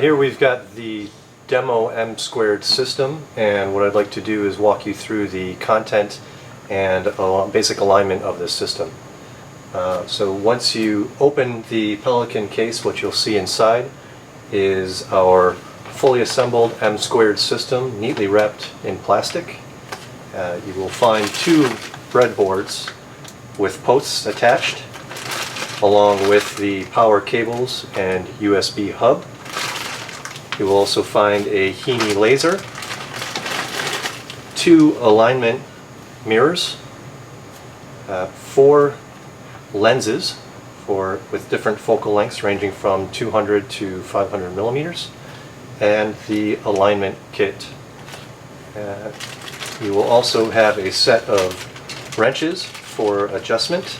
Here we've got the demo M2 system, and what I'd like to do is walk you through the content and basic alignment of this system. So once you open the Pelican case, what you'll see inside is our fully assembled M2 system, neatly wrapped in plastic. You will find two breadboards with posts attached, along with the power cables and USB hub. You will also find a Heaney laser, two alignment mirrors, four lenses with different focal lengths ranging from 200 to 500 millimeters, and the alignment kit. You will also have a set of wrenches for adjustment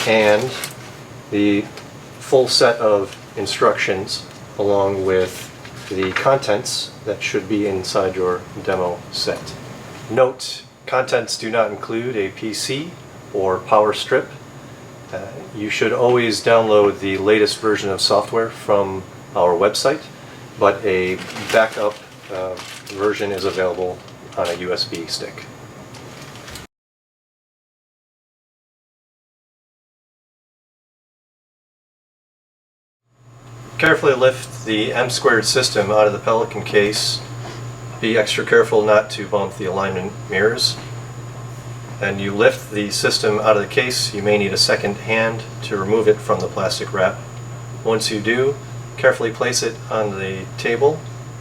and the full set of instructions along with the contents that should be inside your demo set. Note, contents do not include a PC or power strip. You should always download the latest version of software from our website, but a backup version is available on a USB stick. Carefully lift the M2 system out of the Pelican case. Be extra careful not to bump the alignment mirrors. And you lift the system out of the case, you may need a second hand to remove it from the plastic wrap. Once you do, carefully place it on the table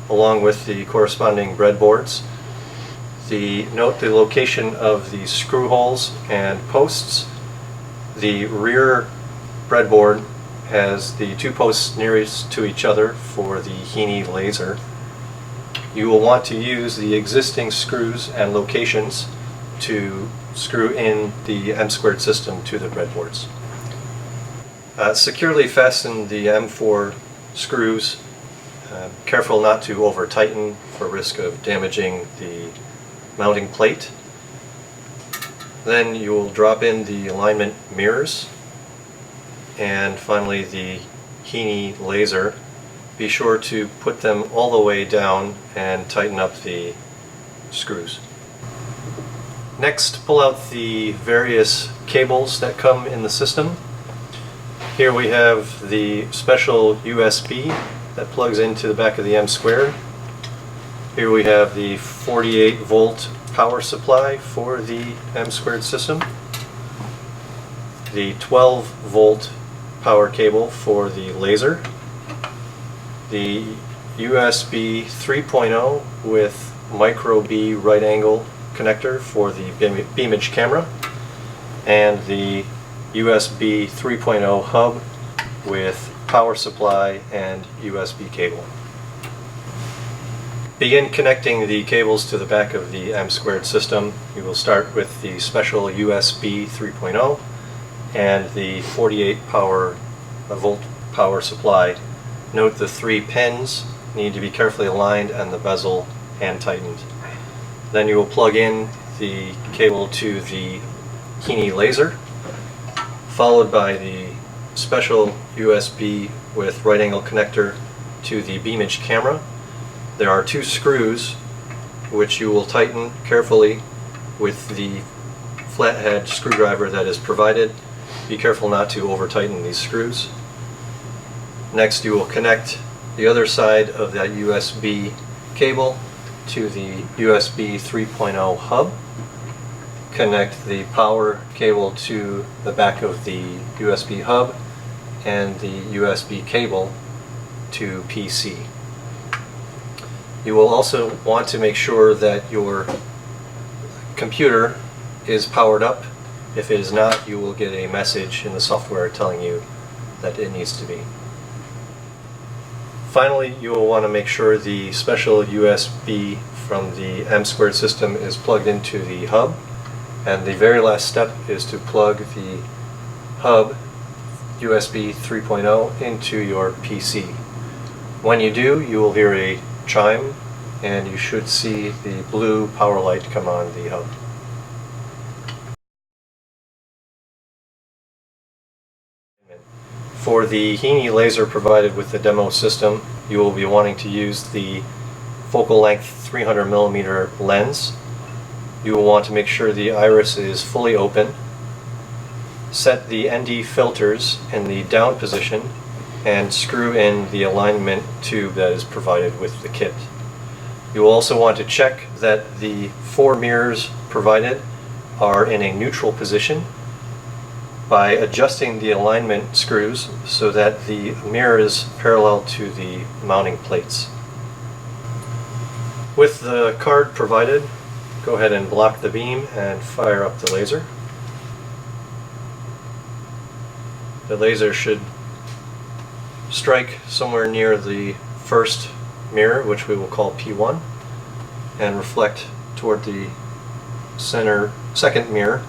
along with the corresponding breadboards. Note the location of the screw holes and posts. The rear breadboard has the two posts nearest to each other for the Heaney laser. You will want to use the existing screws and locations to screw in the M2 system to the breadboards. Securely fasten the M4 screws. Careful not to over tighten for risk of damaging the mounting plate. Then you will drop in the alignment mirrors, and finally the Heaney laser. Be sure to put them all the way down and tighten up the screws. Next, pull out the various cables that come in the system. Here we have the special USB that plugs into the back of the M2. Here we have the 48 volt power supply for the M2 system. The 12 volt power cable for the laser. The USB 3.0 with micro B right angle connector for the Beamage camera, and the USB 3.0 hub with power supply and USB cable. Begin connecting the cables to the back of the M2 system. You will start with the special USB 3.0 and the 48 volt power supply. Note the three pins need to be carefully aligned and the bezel hand tightened. Then you will plug in the cable to the Heaney laser, followed by the special USB with right angle connector to the Beamage camera. There are two screws which you will tighten carefully with the flathead screwdriver that is provided. Be careful not to over tighten these screws. Next, you will connect the other side of that USB cable to the USB 3.0 hub. Connect the power cable to the back of the USB hub and the USB cable to PC. You will also want to make sure that your computer is powered up. If it is not, you will get a message in the software telling you that it needs to be. Finally, you will want to make sure the special USB from the M2 system is plugged into the hub, and the very last step is to plug the hub USB 3.0 into your PC. When you do, you will hear a chime, and you should see the blue power light come on the hub. For the Heaney laser provided with the demo system, you will be wanting to use the focal length 300mm lens. You will want to make sure the iris is fully open. Set the ND filters in the down position and screw in the alignment tube that is provided with the kit. You will also want to check that the 4 mirrors provided are in a neutral position by adjusting the alignment screws so that the mirror is parallel to the mounting plates. With the card provided, go ahead and block the beam and fire up the laser. The laser should strike somewhere near the first mirror, which we will call P1, and reflect toward the second mirror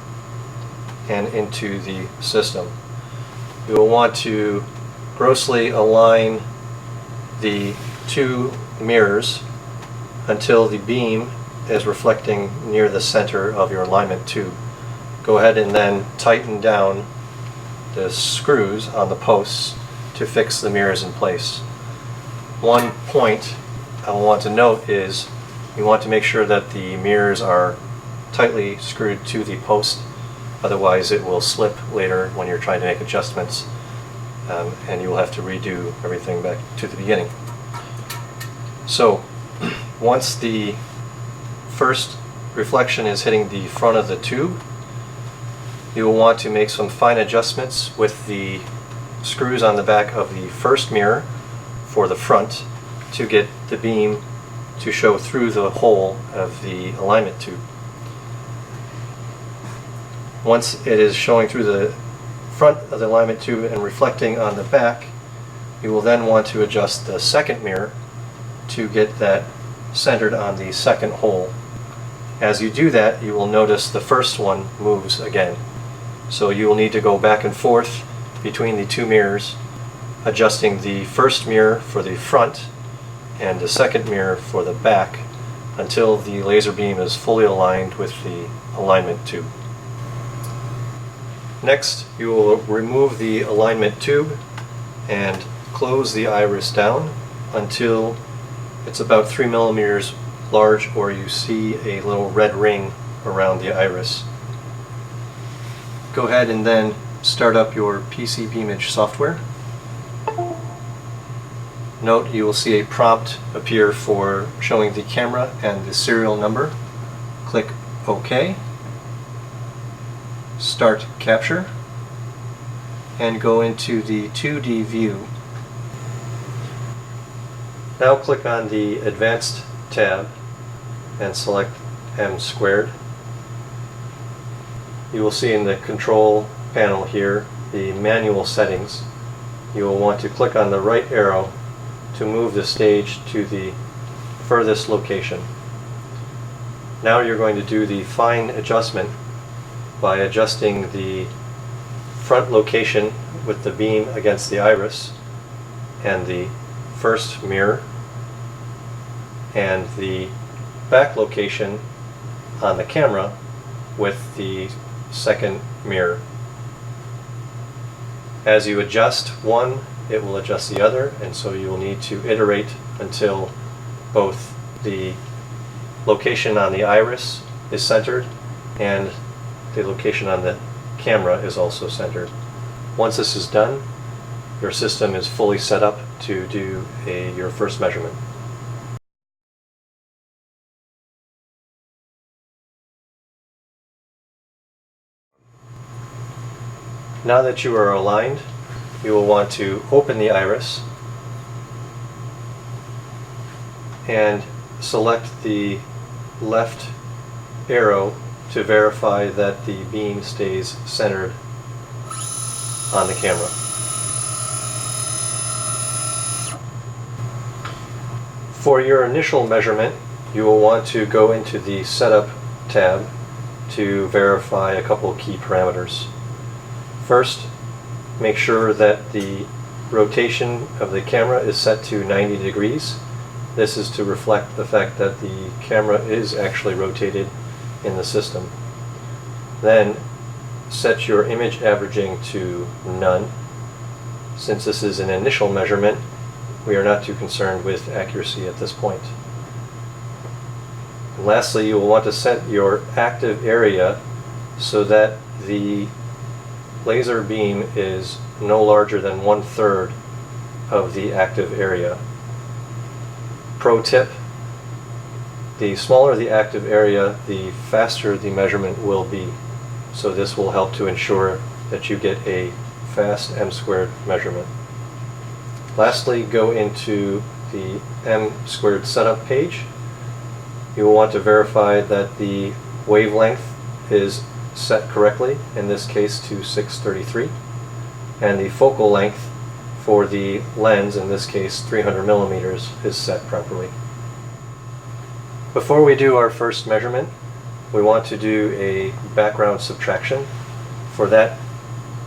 and into the system. You will want to grossly align the 2 mirrors until the beam is reflecting near the center of your alignment tube. Go ahead and then tighten down the screws on the posts to fix the mirrors in place. One point I want to note is you want to make sure that the mirrors are tightly screwed to the post, otherwise it will slip later when you're trying to make adjustments, and you will have to redo everything back to the beginning. So once the first reflection is hitting the front of the tube, you will want to make some fine adjustments with the screws on the back of the first mirror for the front to get the beam to show through the hole of the alignment tube. Once it is showing through the front of the alignment tube and reflecting on the back, you will then want to adjust the second mirror to get that centered on the second hole. As you do that, you will notice the first one moves again. So you will need to go back and forth between the 2 mirrors, adjusting the first mirror for the front and the second mirror for the back until the laser beam is fully aligned with the alignment tube. Next, you will remove the alignment tube and close the iris down until it's about 3 millimeters large, or you see a little red ring around the iris. Go ahead and then start up your PC Beamage software. Note you will see a prompt appear for showing the camera and the serial number. Click OK. Start capture and go into the 2D view. Now click on the Advanced tab and select M². You will see in the control panel here the manual settings. You will want to click on the right arrow to move the stage to the furthest location. Now you're going to do the fine adjustment by adjusting the front location with the beam against the iris and the first mirror, and the back location on the camera with the second mirror. As you adjust one, it will adjust the other, and so you will need to iterate until both the location on the iris is centered and the location on the camera is also centered. Once this is done, your system is fully set up to do your first measurement. Now that you are aligned, you will want to open the iris and select the left arrow to verify that the beam stays centered on the camera. For your initial measurement, you will want to go into the Setup tab to verify a couple of key parameters. First, make sure that the rotation of the camera is set to 90 degrees. This is to reflect the fact that the camera is actually rotated in the system. Then set your image averaging to none. Since this is an initial measurement, we are not too concerned with accuracy at this point. And lastly, you will want to set your active area so that the laser beam is no larger than 1/3 of the active area. Pro tip: the smaller the active area, the faster the measurement will be. So this will help to ensure that you get a fast M² measurement. Lastly, go into the M² setup page. You will want to verify that the wavelength is set correctly, in this case to 633, and the focal length for the lens, in this case 300 millimeters, is set properly. Before we do our first measurement, we want to do a background subtraction. For that,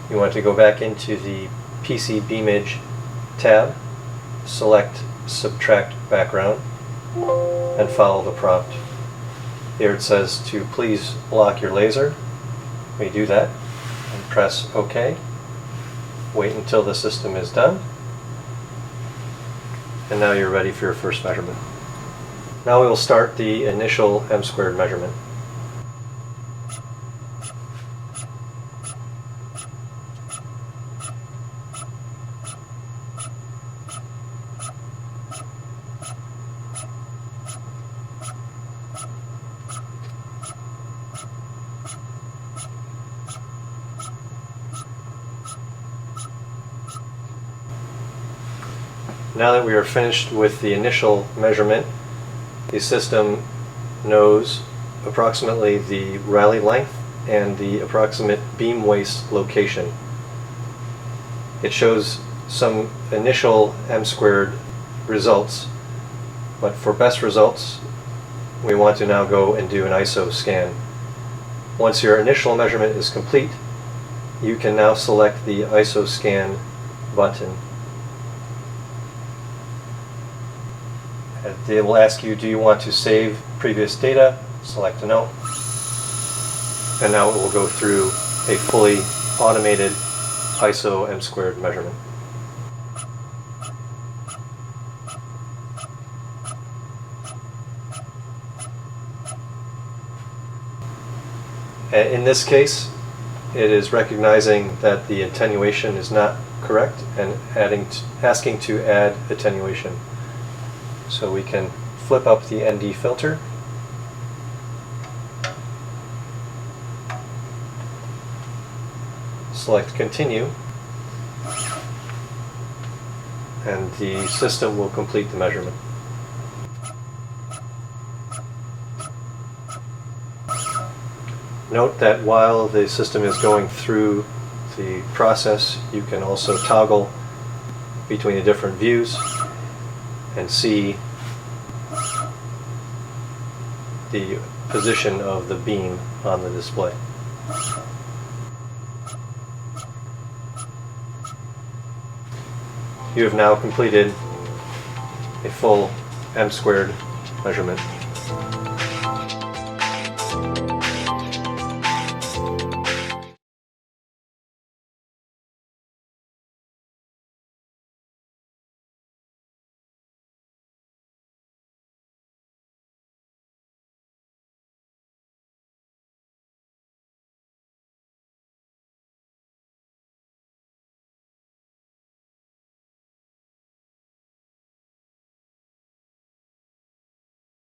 you want to go back into the PC Beamage tab, select Subtract Background, and follow the prompt. Here it says to please block your laser. We do that and press OK. Wait until the system is done. And now you're ready for your first measurement. Now we will start the initial M² measurement. Now that we are finished with the initial measurement, the system knows approximately the Rayleigh length and the approximate beam waist location. It shows some initial M² results, but for best results, we want to now go and do an ISO scan. Once your initial measurement is complete, you can now select the ISO scan button. They will ask you, do you want to save previous data? Select no. And now it will go through a fully automated ISO M² measurement. In this case, it is recognizing that the attenuation is not correct and asking to add attenuation. So we can flip up the ND filter, select continue, and the system will complete the measurement. Note that while the system is going through the process, you can also toggle between the different views and see the position of the beam on the display. You have now completed a full M² measurement.